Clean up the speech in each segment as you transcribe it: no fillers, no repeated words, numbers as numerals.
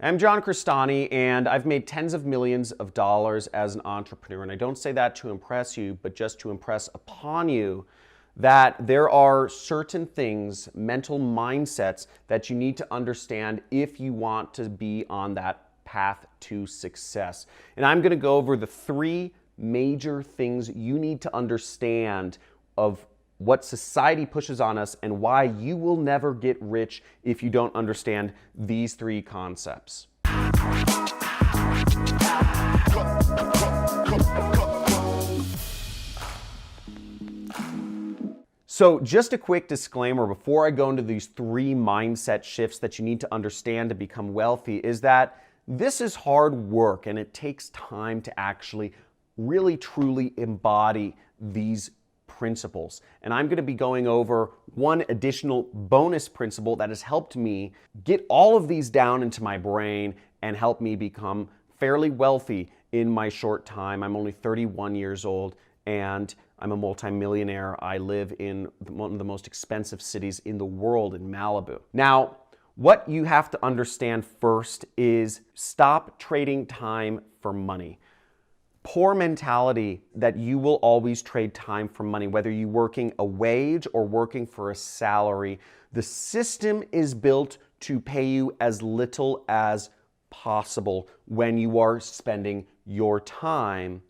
I'm John Crestani, and I've made tens of millions of dollars as an entrepreneur. And I don't say that to impress you, but just to impress upon you that there are certain things, mental mindsets, that you need to understand if you want to be on that path to success. And I'm going to go over the three major things you need to understand of what society pushes on us and why you will never get rich if you don't understand these three concepts. So just a quick disclaimer before I go into these three mindset shifts that you need to understand to become wealthy is that this is hard work and it takes time to actually really truly embody these principles. And I'm going to be going over one additional bonus principle that has helped me get all of these down into my brain and help me become fairly wealthy in my short time. I'm only 31 years old and I'm a multimillionaire. I live in one of the most expensive cities in the world, in Malibu. Now, what you have to understand first is stop trading time for money. Poor mentality that you will always trade time for money, whether you're working a wage or working for a salary. The system is built to pay you as little as possible when you are spending your time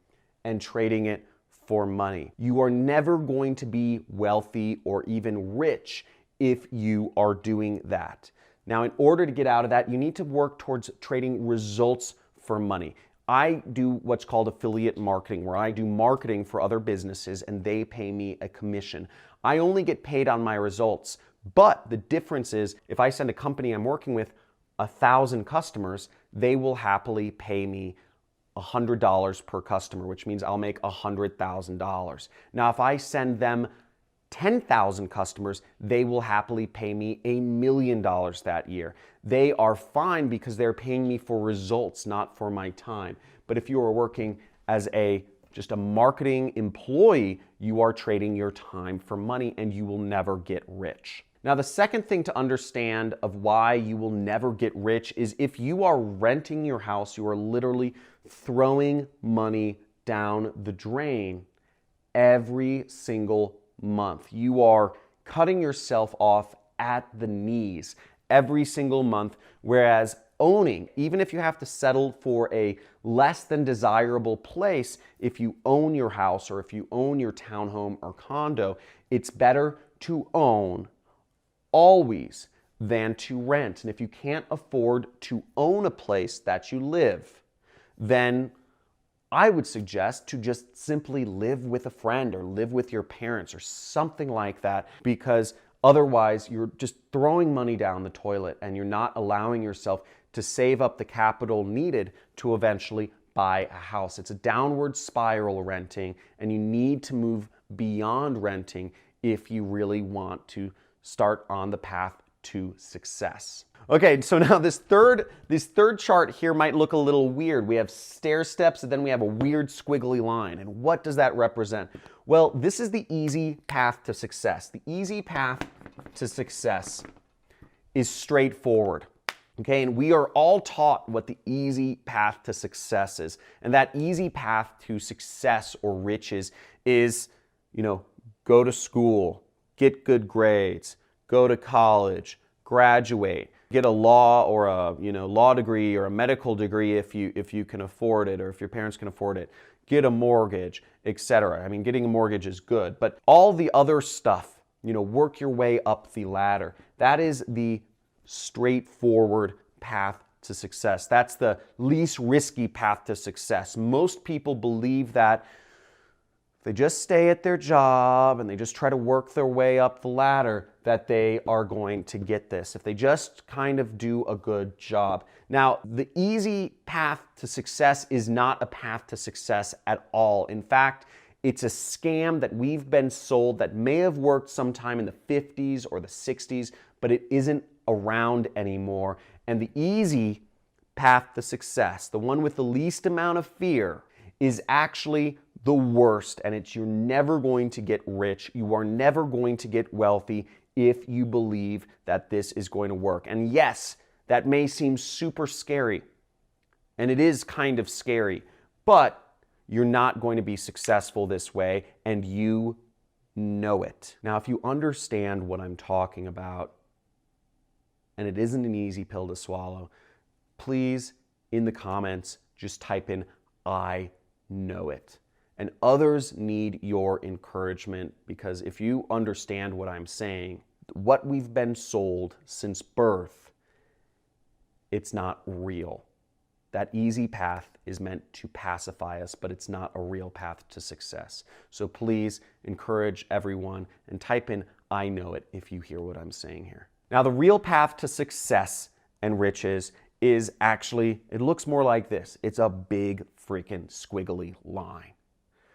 and trading it for money. You are never going to be wealthy or even rich if you are doing that. Now, in order to get out of that, you need to work towards trading results for money. I do what's called affiliate marketing, where I do marketing for other businesses and they pay me a commission. I only get paid on my results, but the difference is if I send a company I'm working with 1,000 customers, they will happily pay me $100 per customer, which means I'll make $100,000. Now, if I send them 10,000 customers, they will happily pay me $1 million that year. They are fine because they're paying me for results, not for my time. But if you are working as just a marketing employee, you are trading your time for money and you will never get rich. Now, the second thing to understand of why you will never get rich is if you are renting your house, you are literally throwing money down the drain every single month. You are cutting yourself off at the knees every single month, whereas owning, even if you have to settle for a less than desirable place, if you own your house or if you own your townhome or condo, it's better to own always than to rent. And if you can't afford to own a place that you live, then I would suggest to just simply live with a friend or live with your parents or something like that, because otherwise you're just throwing money down the toilet and you're not allowing yourself to save up the capital needed to eventually buy a house. It's a downward spiral, renting, and you need to move beyond renting if you really want to start on the path to success. Okay, so now this third chart here might look a little weird. We have stair steps and then we have a weird squiggly line. And what does that represent? Well, this is the easy path to success. The easy path to success is straightforward. Okay, and we are all taught what the easy path to success is. And that easy path to success or riches is, go to school, get good grades, go to college, graduate, get a law or a law degree or a medical degree if you can afford it or if your parents can afford it, get a mortgage, etc. I mean, getting a mortgage is good, but all the other stuff, work your way up the ladder. That is the straightforward path to success. That's the least risky path to success. Most people believe that if they just stay at their job and they just try to work their way up the ladder, that they are going to get this, if they just kind of do a good job. Now, the easy path to success is not a path to success at all. In fact, it's a scam that we've been sold that may have worked sometime in the 50s or the 60s, but it isn't around anymore. And the easy path to success, the one with the least amount of fear, is actually the worst, and you're never going to get rich. You are never going to get wealthy if you believe that this is going to work. And yes, That may seem super scary, and it is kind of scary, but you're not going to be successful this way, and you know it. Now, if you understand what I'm talking about, and it isn't an easy pill to swallow, please, in the comments, just type in, I know it. And others need your encouragement, because if you understand what I'm saying, what we've been sold since birth, it's not real. That easy path is meant to pacify us, but it's not a real path to success. So please encourage everyone and type in, I know it, if you hear what I'm saying here. Now, the real path to success and riches is actually, it looks more like this. It's a big freaking squiggly line.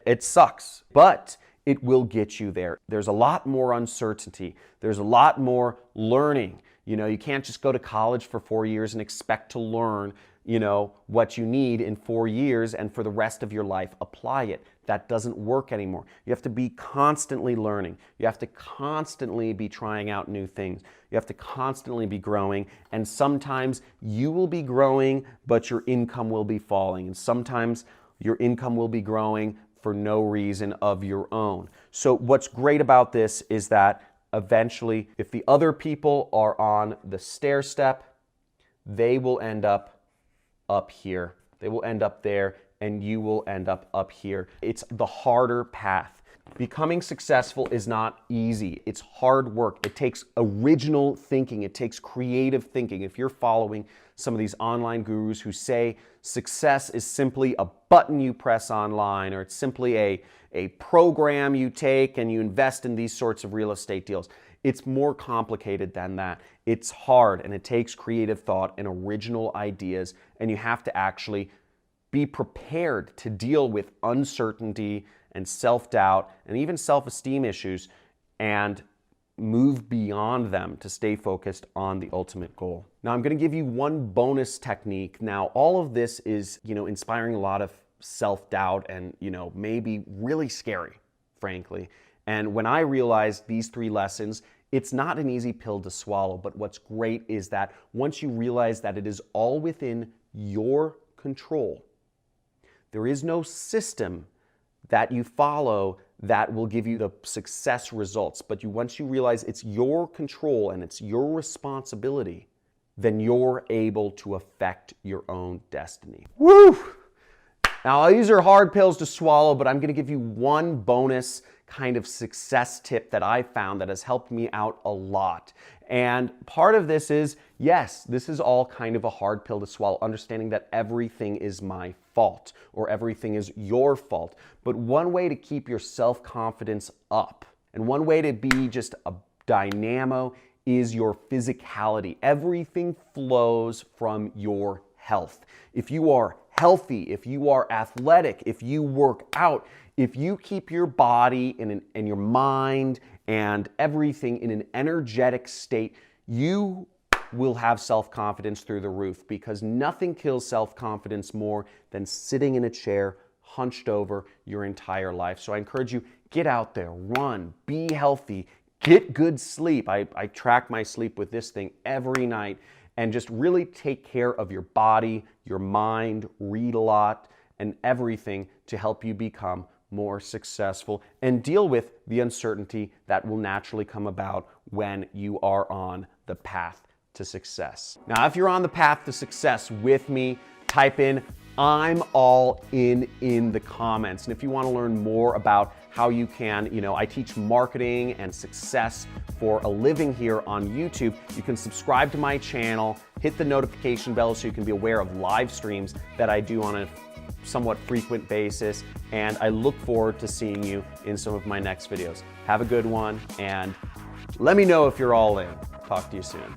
It sucks, but it will get you there. There's a lot more uncertainty. There's a lot more learning. You know, you can't just go to college for 4 years and expect to learn, you know, what you need in 4 years and for the rest of your life apply it. That doesn't work anymore. You have to be constantly learning. You have to constantly be trying out new things. You have to constantly be growing, and sometimes you will be growing, but your income will be falling, and sometimes your income will be growing for no reason of your own. So what's great about this is that eventually, if the other people are on the stair step, they will end up here. They will end up there, and you will end up here. It's the harder path. Becoming successful is not easy. It's hard work. It takes original thinking. It takes creative thinking. If you're following some of these online gurus who say success is simply a button you press online, or it's simply a program you take and you invest in these sorts of real estate deals, it's more complicated than that. It's hard, and it takes creative thought and original ideas, and you have to actually be prepared to deal with uncertainty and self-doubt and even self-esteem issues and move beyond them to stay focused on the ultimate goal. Now, I'm going to give you one bonus technique. Now, all of this is, inspiring a lot of self-doubt and, maybe really scary, frankly. And when I realized these 3 lessons, it's not an easy pill to swallow, but what's great is that once you realize that it is all within your control, there is no system that you follow that will give you the success results. But once you realize it's your control and it's your responsibility, then you're able to affect your own destiny. Woo! Now, these are hard pills to swallow, but I'm going to give you one bonus kind of success tip that I found that has helped me out a lot. And part of this is, yes, this is all kind of a hard pill to swallow, understanding that everything is my fault or everything is your fault. But one way to keep your self-confidence up and one way to be just a dynamo is your physicality. Everything flows from your health. If you are healthy, if you are athletic, if you work out, if you keep your body and your mind and everything in an energetic state, you will have self-confidence through the roof, because nothing kills self-confidence more than sitting in a chair hunched over your entire life. So I encourage you, get out there, run, be healthy, get good sleep. I track my sleep with this thing every night, and just really take care of your body, your mind, read a lot, and everything to help you become more successful and deal with the uncertainty that will naturally come about when you are on the path to success. Now, if you're on the path to success with me, type in I'm all in the comments. And if you want to learn more about how you can, I teach marketing and success for a living here on YouTube, you can subscribe to my channel, hit the notification bell so you can be aware of live streams that I do on a somewhat frequent basis. And I look forward to seeing you in some of my next videos. Have a good one, and let me know if you're all in. Talk to you soon.